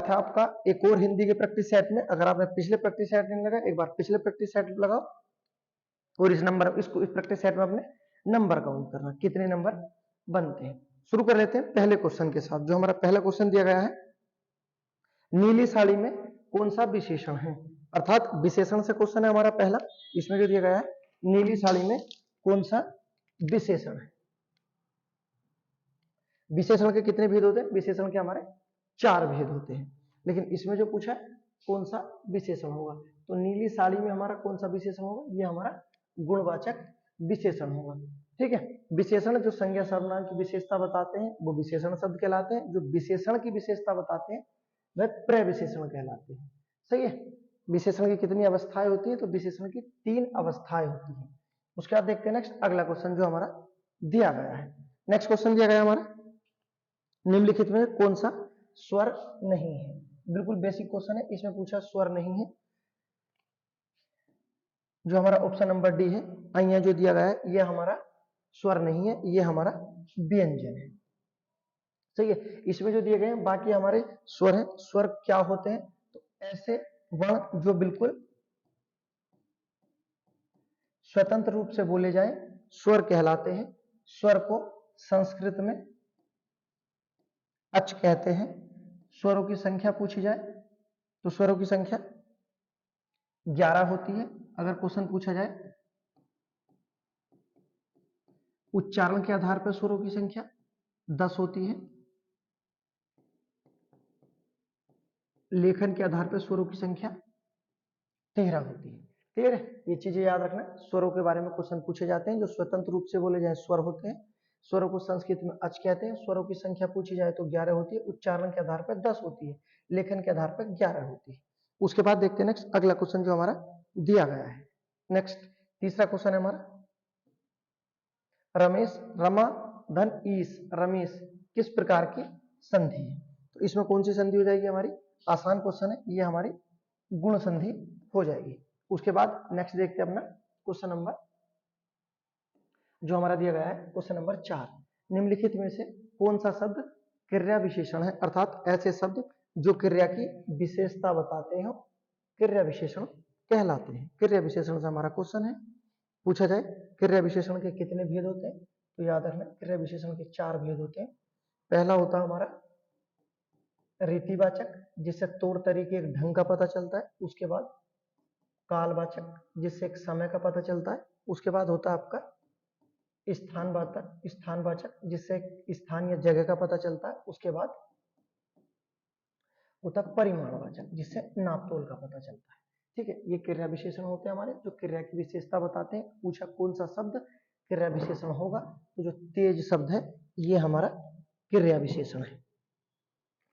था आपका एक और हिंदी के प्रैक्टिस सेट में। अगर आपने पिछले प्रैक्टिस सेट नहीं लगा, एक बार पिछले प्रैक्टिस सेट लगाओ और इस प्रैक्टिस सेट में अपने नंबर काउंट करना, कितने नंबर बनते हैं। शुरू कर लेते हैं पहले क्वेश्चन के साथ। जो हमारा पहला क्वेश्चन दिया गया है, नीली साड़ी में कौन सा विशेषण है, अर्थात विशेषण से क्वेश्चन है हमारा पहला। इसमें जो दिया गया है, नीली साड़ी में कौन सा विशेषण है। विशेषण के कितने भेद होते हैं? विशेषण के हमारे 4 भेद होते हैं, लेकिन इसमें जो पूछा है कौन सा विशेषण होगा, तो नीली साड़ी में हमारा कौन सा विशेषण होगा, ये हमारा गुणवाचक विशेषण होगा। ठीक है, विशेषण जो संज्ञा सर्वनाम की विशेषता बताते हैं वो विशेषण शब्द कहलाते हैं, जो विशेषण की विशेषता बताते हैं वह प्रविशेषण कहलाते हैं। सही है, विशेषण की कितनी अवस्थाएं होती है, तो विशेषण की 3 अवस्थाएं होती हैं। उसके बाद देखते हैं नेक्स्ट अगला क्वेश्चन जो हमारा दिया गया है। नेक्स्ट क्वेश्चन दिया गया हमारा, निम्नलिखित में कौन सा स्वर नहीं है। बिल्कुल बेसिक क्वेश्चन है, इसमें पूछा स्वर नहीं है। जो हमारा ऑप्शन नंबर डी है, यहाँ जो दिया गया है ये हमारा स्वर नहीं है, ये हमारा व्यंजन है। सही है, इसमें जो दिए गए हैं बाकी हमारे स्वर हैं। स्वर क्या होते हैं, तो ऐसे वर्ण जो बिल्कुल स्वतंत्र रूप से बोले जाएं स्वर कहलाते हैं। स्वर को संस्कृत में अच कहते हैं। स्वरों की संख्या पूछी जाए तो स्वरों की संख्या 11 होती है। अगर क्वेश्चन पूछा जाए उच्चारण के आधार पर स्वरों की संख्या 10 होती है। लेखन के आधार पर स्वरों की संख्या 13 होती है। क्लियर है, ये चीजें याद रखना। स्वरों के बारे में क्वेश्चन पूछे जाते हैं जो स्वतंत्र रूप से बोले जाए स्वर होते हैं। स्वरों को संस्कृत में अच कहते हैं। स्वरों की संख्या पूछी जाए तो 11 होती है। उच्चारण के आधार पर 10 होती है, लेखन के आधार पर 11 होती है। उसके बाद देखते हैं नेक्स्ट अगला क्वेश्चन जो हमारा दिया गया है। नेक्स्ट तीसरा क्वेश्चन है हमारा, रमेश रमा धन ईस रमेश किस प्रकार की संधि है। तो इसमें कौन सी संधि हो जाएगी हमारी, आसान क्वेश्चन है, ये हमारी गुण संधि हो जाएगी। उसके बाद नेक्स्ट देखते हैं अपना क्वेश्चन नंबर जो हमारा दिया गया है, क्वेश्चन नंबर 4, निम्नलिखित में से कौन सा शब्द क्रिया विशेषण है, अर्थात ऐसे शब्द जो क्रिया की विशेषता बताते हैं क्रिया विशेषण कहलाते हैं। क्रिया विशेषण से हमारा क्वेश्चन है। पूछा जाए क्रिया विशेषण के कितने भेद होते हैं, तो याद रखना क्रिया विशेषण के 4 भेद होते हैं। पहला होता है हमारा रीतिवाचक, जिससे तौर तरीके एक ढंग का पता चलता है। उसके बाद कालवाचक, जिससे एक समय का पता चलता है। उसके बाद होता है आपका स्थानवाचक, जिससे स्थान या जगह का पता चलता है। उसके बाद होता है परिमाणवाचक, जिससे नापतोल का पता चलता है। ठीक है, ये क्रिया विशेषण होते हैं हमारे जो क्रिया की विशेषता बताते हैं। पूछा कौन सा शब्द क्रिया विशेषण होगा, तो जो तेज शब्द है ये हमारा क्रिया विशेषण है।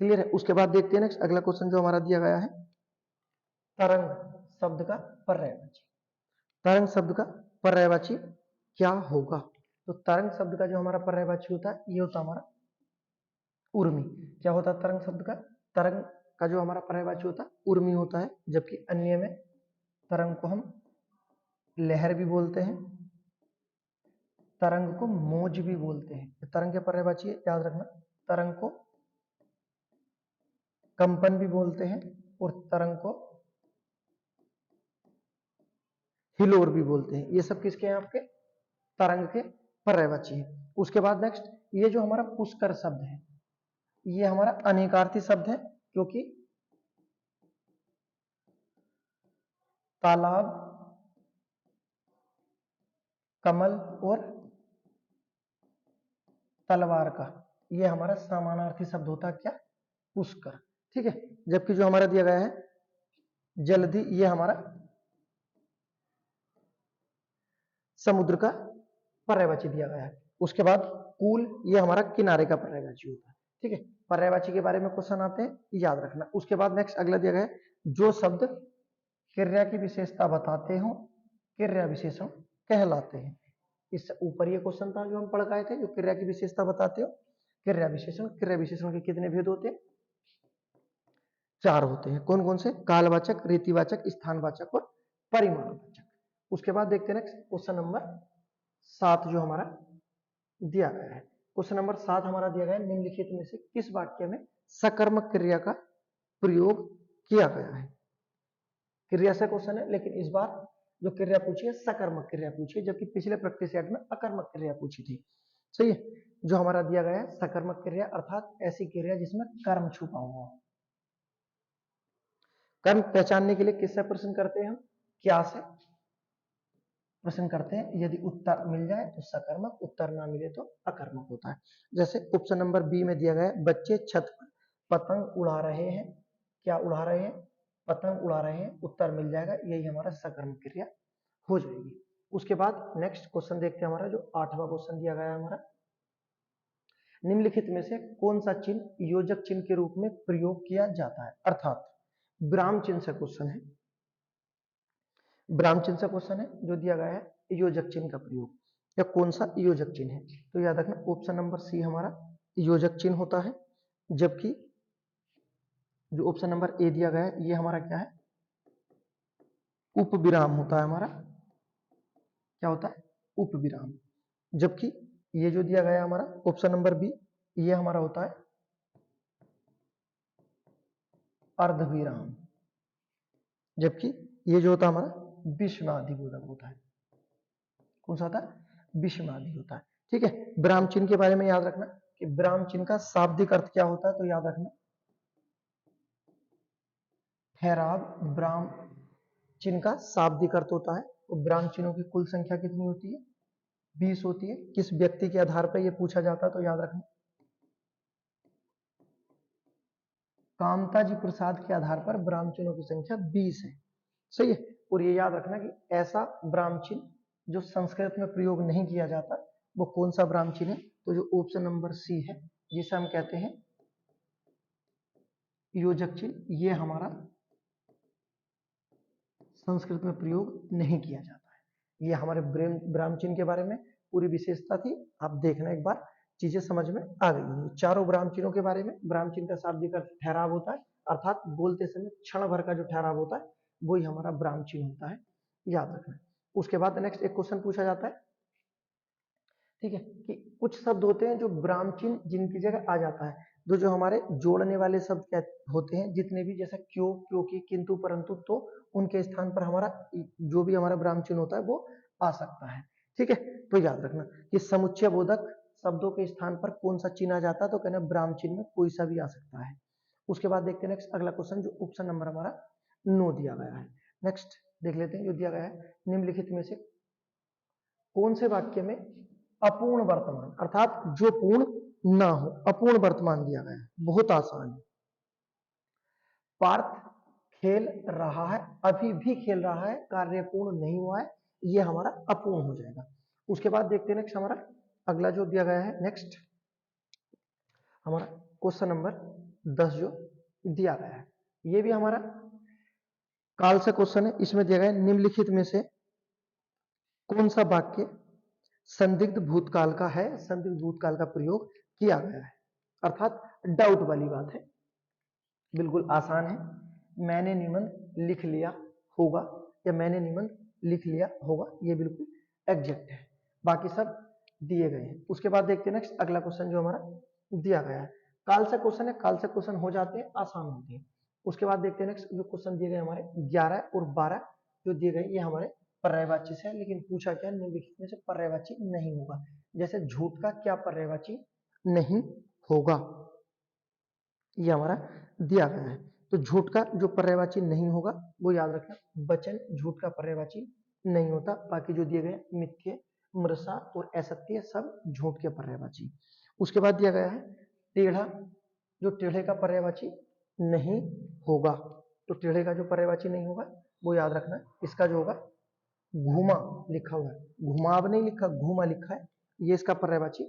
क्लियर है, उसके बाद देखते हैं नेक्स्ट अगला क्वेश्चन जो हमारा दिया गया है, तरंग शब्द का पर्यायवाची। तरंग शब्द का पर्यायवाची क्या होगा, तो तरंग शब्द का जो हमारा पर्यायवाची होता है ये होता हमारा उर्मी। क्या होता है तरंग शब्द का, तरंग का जो हमारा पर्यायवाची होता है उर्मी होता है। जबकि अन्य में तरंग को हम लहर भी बोलते हैं, तरंग को मौज भी बोलते हैं। तरंग के पर्यायवाची याद रखना, तरंग को कंपन भी बोलते हैं और तरंग को हिलोर भी बोलते हैं। ये सब किसके हैं, आपके तरंग के पर्यायवाची है। उसके बाद नेक्स्ट ये जो हमारा पुष्कर शब्द है ये हमारा अनेकार्थी शब्द है, क्योंकि तालाब, कमल और तलवार का ये हमारा समानार्थी शब्द होता है क्या, पुष्कर। ठीक है, जबकि जो हमारा दिया गया है जलधि ये हमारा समुद्र का पर्यायवाची दिया गया है। उसके बाद कूल ये हमारा किनारे का पर्यायवाची होता है। ठीक है, पर्यायवाची के बारे में क्वेश्चन आते हैं, याद रखना। उसके बाद नेक्स्ट अगला दिया गया है, जो शब्द क्रिया की विशेषता बताते हो क्रिया विशेषण कहलाते हैं। इससे ऊपर ये क्वेश्चन था जो हम पढ़ गए थे, जो क्रिया की विशेषता बताते हो क्रिया विशेषण। क्रिया विशेषण के कितने भेद होते हैं, 4 होते हैं। कौन कौन से, कालवाचक, रीतिवाचक, स्थानवाचक और परिमाणवाचक। उसके बाद देखते हैं नेक्स्ट क्वेश्चन नंबर 7 जो हमारा दिया गया है। क्वेश्चन नंबर 7 हमारा दिया गया है, निम्नलिखित में से किस वाक्य में सकर्मक क्रिया का प्रयोग किया गया है। क्रिया से क्वेश्चन है, लेकिन इस बार जो क्रिया पूछी है सकर्मक क्रिया पूछी है, जबकि पिछले प्रैक्टिस सेट में अकर्मक क्रिया पूछी थी। सही है। जो हमारा दिया गया है सकर्मक क्रिया, अर्थात ऐसी क्रिया जिसमें कर्म छुपा हुआ हो। कर्म पहचानने के लिए किससे प्रश्न करते हैं हम? क्या से प्रश्न करते हैं। यदि उत्तर मिल जाए तो सकर्मक, उत्तर ना मिले तो अकर्मक होता है। जैसे ऑप्शन नंबर बी में दिया गया है, बच्चे छत पर पतंग उड़ा रहे हैं। क्या उड़ा रहे हैं? पतंग उड़ा रहे हैं। उत्तर मिल जाएगा, यही हमारा सकर्मक क्रिया हो जाएगी। उसके बाद नेक्स्ट क्वेश्चन देखते हैं, हमारा जो 8वां क्वेश्चन दिया गया है हमारा, निम्नलिखित में से कौन सा चिन्ह योजक चिन्ह के रूप में प्रयोग किया जाता है? अर्थात विराम चिन्ह से क्वेश्चन है, विराम चिन्ह से क्वेश्चन है जो दिया गया है योजक चिन्ह का प्रयोग, या कौन सा योजक चिन्ह है? तो याद रखना ऑप्शन नंबर सी हमारा योजक चिन्ह होता है, जबकि जो ऑप्शन नंबर ए दिया गया है ये हमारा क्या है? उपविराम होता है हमारा। क्या होता है? उपविराम। जबकि ये जो दिया गया है हमारा ऑप्शन नंबर बी, ये हमारा होता है अर्धविराम। जबकि ये जो होता है हमारा विषमादि बोधक होता है। कौन सा होता है? विषमादि होता है। ठीक है। विराम चिन्ह के बारे में याद रखना कि विराम चिन्ह का शाब्दिक अर्थ क्या होता है, तो याद रखना ठहराव। विराम चिन्ह का शाब्दिक अर्थ होता है। तो विराम चिन्हों की कुल संख्या कितनी होती है? 20 होती है। किस व्यक्ति के आधार पर यह पूछा जाता है, तो याद रखना कामता जी प्रसाद के आधार पर विराम चिन्हों की संख्या 20 है। सही है। और ये याद रखना कि ऐसा विराम चिन्ह जो संस्कृत में प्रयोग नहीं किया जाता, वो कौन सा विराम चिन्ह है? तो जो ऑप्शन नंबर सी है, जिसे हम कहते हैं योजक चिन्ह, ये हमारा संस्कृत में प्रयोग नहीं किया जाता है। ये हमारे विराम चिन्ह के बारे में पूरी विशेषता थी। आप देखना एक बार, चीजें समझ में आ गई होंगी। चारों विराम चिन्हों के बारे में। विराम चिन्ह का शाब्दिक अर्थ ठहराव होता है, अर्थात बोलते समय क्षण भर का जो ठहराव होता है वही हमारा विराम चिन्ह होता है, याद रखना। उसके बाद नेक्स्ट एक क्वेश्चन पूछा जाता है, ठीक है, कि कुछ शब्द होते हैं जो विराम चिन्ह जिनकी जगह आ जाता है, जो हमारे जोड़ने वाले शब्द होते हैं जितने भी, जैसे क्यों, क्योंकि, किंतु, परंतु, तो उनके स्थान पर हमारा जो भी हमारा विराम चिन्ह होता है वो आ सकता है। ठीक है। तो याद रखना कि समुच्चय बोधक शब्दों के स्थान पर कौन सा चिन्ह आ जाता है, तो कहना विराम चिन्ह में कोई सा भी आ सकता है। उसके बाद देखते हैं नेक्स्ट अगला क्वेश्चन, जो ऑप्शन नंबर हमारा 9 दिया गया है। नेक्स्ट देख लेते हैं, जो दिया गया है, निम्नलिखित में से कौन से वाक्य में अपूर्ण वर्तमान, अर्थात जो पूर्ण ना हो, अपूर्ण वर्तमान दिया गया है। बहुत आसान है। पार्थ खेल रहा है, अभी भी खेल रहा है, कार्य पूर्ण नहीं हुआ है, ये हमारा अपूर्ण हो जाएगा। उसके बाद देखते हैं नेक्स्ट हमारा अगला जो दिया गया है, नेक्स्ट हमारा क्वेश्चन नंबर 10 जो दिया गया है, ये भी हमारा काल से क्वेश्चन है। इसमें दिया गया है, निम्नलिखित में से कौन सा वाक्य संदिग्ध भूतकाल का है, संदिग्ध भूतकाल का प्रयोग किया गया है, अर्थात डाउट वाली बात है। बिल्कुल आसान है। मैंने निबंध लिख लिया होगा, या मैंने निबंध लिख लिया होगा, ये बिल्कुल एग्जैक्ट है। बाकी सब दिए गए हैं। उसके बाद देखते हैं नेक्स्ट अगला क्वेश्चन जो हमारा दिया गया है, काल से क्वेश्चन है। काल से क्वेश्चन हो जाते हैं, आसान होते हैं। उसके बाद देखते हैं नेक्स्ट जो क्वेश्चन दिए गए हमारे 11 और 12 जो दिए गए, ये हमारे पर्यायवाची से है, लेकिन पूछा क्या, निम्नलिखित में से पर्यायवाची नहीं होगा। जैसे झूठ का क्या पर्यायवाची नहीं होगा, ये हमारा दिया गया है। तो झूठ का जो पर्यायवाची नहीं होगा वो याद रखना, वचन झूठ का पर्यायवाची नहीं होता। बाकी जो दिए गए मिथ्य, मृषा और असत्य सब झूठ के पर्यायवाची। उसके बाद दिया गया है टेढ़ा, जो टेढ़े का पर्यायवाची नहीं होगा। तो टेढ़े का जो पर्यायवाची नहीं होगा वो याद रखना, इसका जो होगा घुमा लिखा हुआ है, घुमाव नहीं लिखा, घुमा लिखा है, ये इसका पर्यायवाची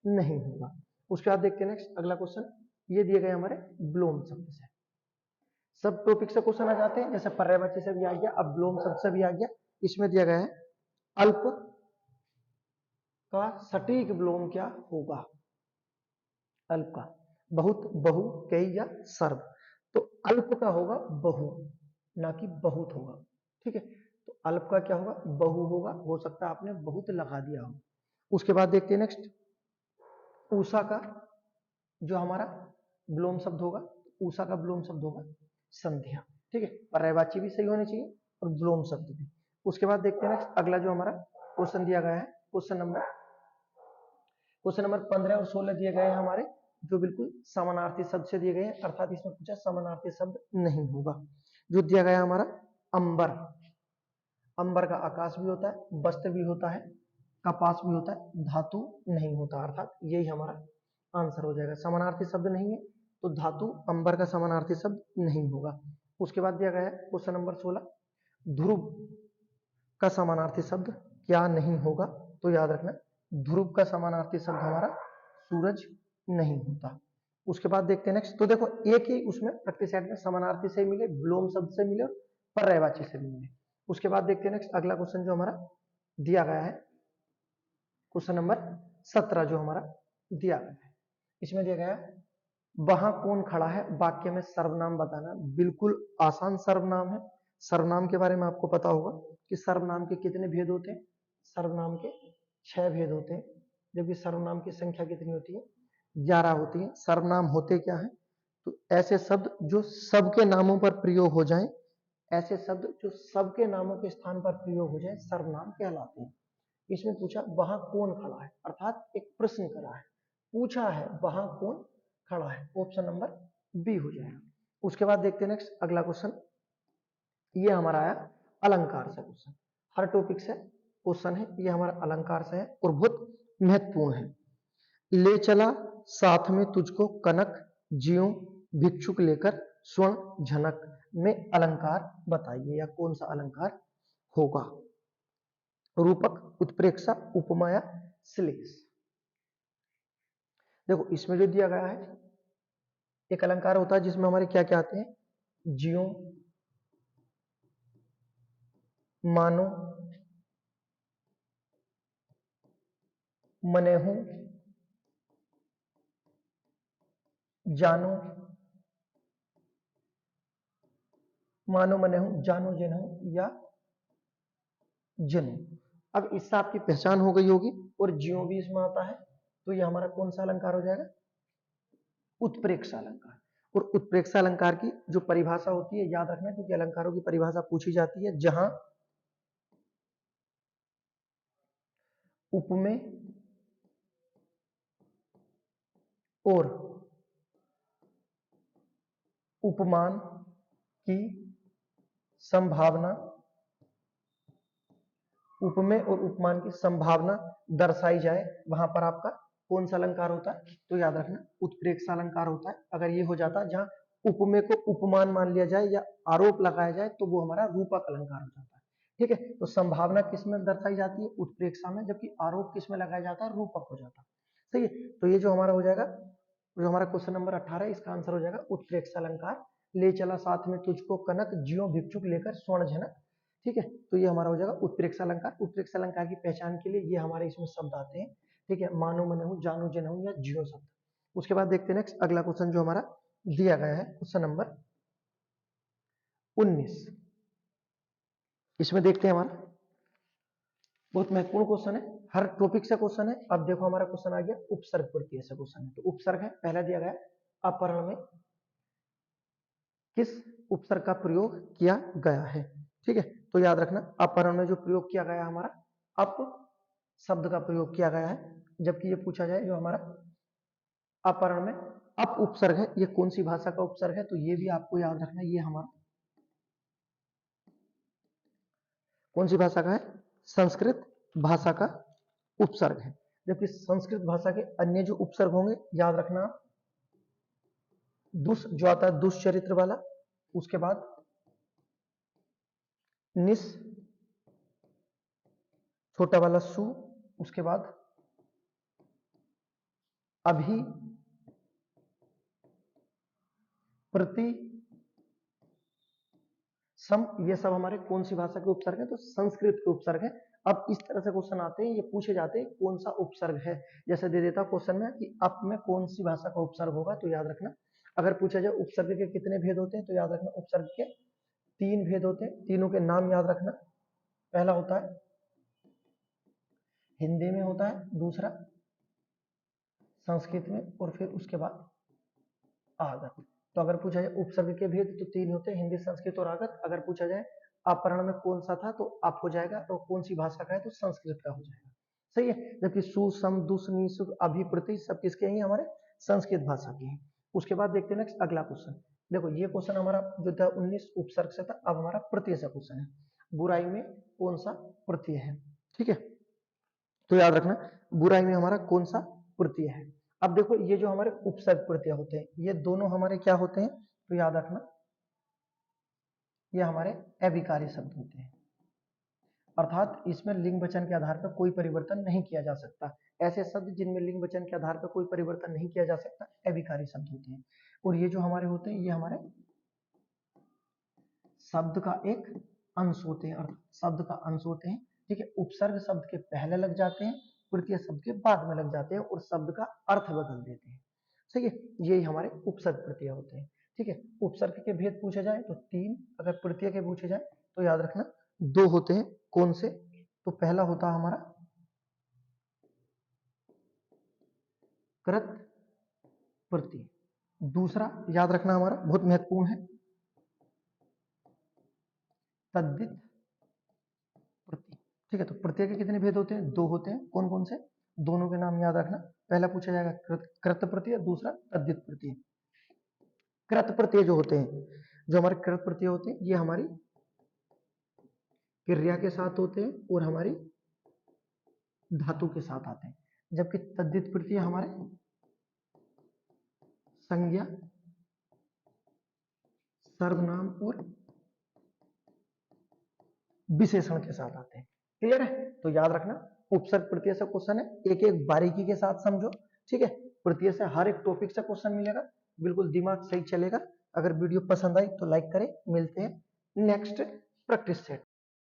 नहीं होगा। उसके बाद देखते हैं नेक्स्ट अगला क्वेश्चन, ये दिए गए हमारे ब्लोम शब्द से। सब टॉपिक से क्वेश्चन आ जाते हैं, जैसे पर्यायवाची से भी आ गया, अब ब्लोम शब्द से भी आ गया। इसमें दिया गया है अल्प का सटीक ब्लोम क्या होगा? अल्प का बहुत, बहु, कई या सर्व। तो अल्प का होगा बहु, ना कि बहुत होगा। ठीक है। तो अल्प का क्या होगा? बहु होगा। हो सकता है आपने बहुत लगा दिया हो। उसके बाद देखते हैं नेक्स्ट ऊषा का जो हमारा ब्लोम शब्द होगा, ऊषा का ब्लोम शब्द होगा संध्या। ठीक है, पर्यायवाची भी सही होनी चाहिए और विलोम शब्द भी। उसके बाद देखते हैं नेक्स्ट अगला जो हमारा क्वेश्चन दिया गया है, क्वेश्चन नंबर 15 और 16 दिए गए हैं हमारे, जो बिल्कुल समानार्थी शब्द से दिए गए हैं, अर्थात इसमें पूछा समानार्थी शब्द नहीं होगा। जो दिया गया हमारा अंबर, अंबर का आकाश भी होता है, वस्त्र भी होता है, कपास भी होता है, धातु नहीं होता, अर्थात यही हमारा आंसर हो जाएगा। समानार्थी शब्द नहीं है तो धातु अंबर का समानार्थी शब्द नहीं होगा। उसके बाद दिया गया है क्वेश्चन नंबर 16, ध्रुव का समानार्थी शब्द क्या नहीं होगा, तो याद रखना ध्रुव का समानार्थी शब्द हमारा सूरज नहीं होता। उसके बाद देखते हैं नेक्स्ट, तो देखो एक ही उसमें प्रत्येक सेट में समानार्थी से मिले, विलोम शब्द से मिले और पर्यायवाची से भी मिले। उसके बाद देखते हैं नेक्स्ट अगला क्वेश्चन जो हमारा दिया गया है, क्वेश्चन नंबर 17 जो हमारा दिया गया है, इसमें दिया गया है वहां कौन खड़ा है, वाक्य में सर्वनाम बताना। बिल्कुल आसान सर्वनाम है। सर्वनाम के बारे में आपको पता होगा कि सर्वनाम के कितने भेद होते हैं, सर्वनाम के 6 भेद होते हैं, जबकि सर्वनाम की संख्या कितनी होती है, 11 होती है। सर्वनाम होते क्या है, तो ऐसे शब्द जो सबके नामों पर प्रयोग हो जाएं, ऐसे शब्द जो सबके नामों के स्थान पर प्रयोग हो जाए सर्वनाम कहलाते हैं। इसमें पूछा वहां कौन खड़ा है, अर्थात एक प्रश्न करा है, पूछा है वहां कौन खड़ा है, ऑप्शन नंबर बी हो जाएगा। उसके बाद देखते हैं नेक्स्ट अगला क्वेश्चन, ये हमारा आया अलंकार से क्वेश्चन, हर टॉपिक से क्वेश्चन है, ये हमारा अलंकार से है और बहुत महत्वपूर्ण है। ले चला साथ में तुझको कनक, ज्यों भिक्षुक लेकर स्वर्ण झनक में अलंकार बताइए, या कौन सा अलंकार होगा। रूपक, उत्प्रेक्षा, उपमा या श्लेष। देखो इसमें जो दिया गया है, एक अलंकार होता है जिसमें हमारे क्या क्या आते हैं, ज्यों, मानो, मनेहू, जानो, मानो, मनेहू, जानो, जिन्हू या जिन्हू। अब इससे आपकी पहचान हो गई होगी, और ज्यों भी इसमें आता है, तो ये हमारा कौन सा अलंकार हो जाएगा, उत्प्रेक्षा अलंकार। और उत्प्रेक्षा अलंकार की जो परिभाषा होती है याद रखना, क्योंकि अलंकारों की परिभाषा पूछी जाती है, जहां उपमेय और उपमान की संभावना, उपमेय और उपमान की संभावना दर्शाई जाए, वहां पर आपका कौन सा अलंकार होता है, तो याद रखना उत्प्रेक्षा अलंकार होता है। अगर ये हो जाता जहां उपमेय को उपमान मान लिया जाए या आरोप लगाया जाए, तो वो हमारा रूपक अलंकार हो जाता है। ठीक है, तो संभावना किसमें दर्शाई जाती है, उत्प्रेक्षा में, जबकि आरोप किसमें लगाया जाता है, रूपक हो जाता है। सही है, तो ये जो हमारा हो जाएगा, जो हमारा क्वेश्चन नंबर 18 है, इसका आंसर हो जाएगा उत्प्रेक्षा अलंकार। ले चला साथ में तुझको कनक, ज्यों भिक्षुक लेकर स्वर्ण झनक। ठीक है, तो ये हमारा हो जाएगा उत्प्रेक्षा अलंकार। उत्प्रेक्षा अलंकार की पहचान के लिए ये हमारे इसमें शब्द आते हैं। ठीक है, मानो, मनहु, जानो, जिन्हु या ज्यों शब्द। उसके बाद देखते हैं नेक्स्ट अगला क्वेश्चन जो हमारा दिया गया है, क्वेश्चन नंबर 19। इसमें देखते हैं हमारा बहुत महत्वपूर्ण क्वेश्चन है, हर टॉपिक से क्वेश्चन है। अब देखो हमारा क्वेश्चन आ गया उपसर्ग प्रत्यय से क्वेश्चन है। तो उपसर्ग है, पहला दिया गया अपहरण में किस उपसर्ग का प्रयोग किया गया है। ठीक है, तो याद रखना अपहरण में जो प्रयोग किया गया हमारा अप शब्द का प्रयोग किया गया है। जबकि ये पूछा जाए जो हमारा अपहरण में अप उपसर्ग है, ये कौन सी भाषा का उपसर्ग है, तो ये भी आपको याद रखना, ये हमारा कौन सी भाषा का है, संस्कृत भाषा का उपसर्ग है। जबकि संस्कृत भाषा के अन्य जो उपसर्ग होंगे याद रखना, दुष जो आता है दुष्चरित्र वाला, उसके बाद निस छोटा वाला सु, उसके बाद अभी, प्रति, सम, ये सब हमारे कौन सी भाषा के उपसर्ग है, तो संस्कृत के उपसर्ग है। अब इस तरह से क्वेश्चन आते हैं, ये पूछे जाते हैं कौन सा उपसर्ग है। जैसे दे देता क्वेश्चन में कि अप में कौन सी भाषा का उपसर्ग होगा, तो याद रखना अगर पूछा जाए उपसर्ग के कितने भेद होते हैं, तो याद रखना उपसर्ग के 3 भेद होते हैं। तीनों के नाम याद रखना, पहला होता है हिंदी में होता है, दूसरा संस्कृत में, और फिर उसके बाद आगम। तो अगर पूछा जाए उपसर्ग के भेद तो 3 होते हैं, हिंदी, संस्कृत और आगत। अगर पूछा जाए अपर्ण में कौन सा था तो आप हो जाएगा, और कौन सी भाषा का है तो संस्कृत का हो जाएगा। सही है। जबकि सु, सम, दुस, नि, सु, अभि, प्रति सब किसके हैं? हमारे संस्कृत भाषा के हैं। उसके बाद देखते हैं नेक्स्ट अगला क्वेश्चन। देखो ये क्वेश्चन हमारा जो था 19 उपसर्ग से था, अब हमारा प्रत्यय से क्वेश्चन है। बुराई में कौन सा प्रत्यय है? ठीक है, तो याद रखना बुराई में हमारा कौन सा प्रत्यय है। अब देखो ये जो हमारे उपसर्ग प्रत्यय होते हैं ये दोनों हमारे क्या होते हैं? तो याद रखना ये हमारे अविकारी शब्द होते हैं, अर्थात इसमें लिंग वचन के आधार पर कोई परिवर्तन नहीं किया जा सकता। ऐसे शब्द जिनमें लिंग वचन के आधार पर कोई परिवर्तन नहीं किया जा सकता अविकारी शब्द होते हैं। और ये जो हमारे होते हैं ये हमारे शब्द का एक अंश होते हैं, अर्थात शब्द का अंश होते हैं। ठीक है, उपसर्ग शब्द के पहले लग जाते हैं, प्रत्यय शब्द के बाद में लग जाते हैं और शब्द का अर्थ बदल देते हैं। सही है, यही हमारे उपसर्ग प्रत्यय होते हैं। ठीक है, उपसर्ग के भेद पूछे जाए तो 3, अगर प्रत्यय के पूछे जाए तो याद रखना 2 होते हैं। कौन से? तो पहला होता हमारा कृत प्रत्यय, दूसरा याद रखना हमारा बहुत महत्वपूर्ण है तद्धित प्रत्यय। ठीक है, तो प्रत्यय के कितने भेद होते हैं? 2 होते हैं। कौन कौन से? दोनों के नाम याद रखना। पहला पूछा जाएगा कृत प्रत्यय, दूसरा तद्धित प्रत्यय। कृत प्रत्यय जो होते हैं, जो हमारे कृत प्रत्यय होते हैं ये हमारी क्रिया के साथ होते हैं और हमारी धातु के साथ आते हैं। जबकि तद्धित प्रत्यय हमारे संज्ञा, सर्वनाम और विशेषण के साथ आते हैं। क्लियर है? तो याद रखना उपसर्ग प्रत्यय से क्वेश्चन है, एक एक बारीकी के साथ समझो। ठीक है, प्रत्यय से हर एक टॉपिक से क्वेश्चन मिलेगा, बिल्कुल दिमाग सही चलेगा। अगर वीडियो पसंद आई तो लाइक करें। मिलते हैं नेक्स्ट प्रैक्टिस सेट।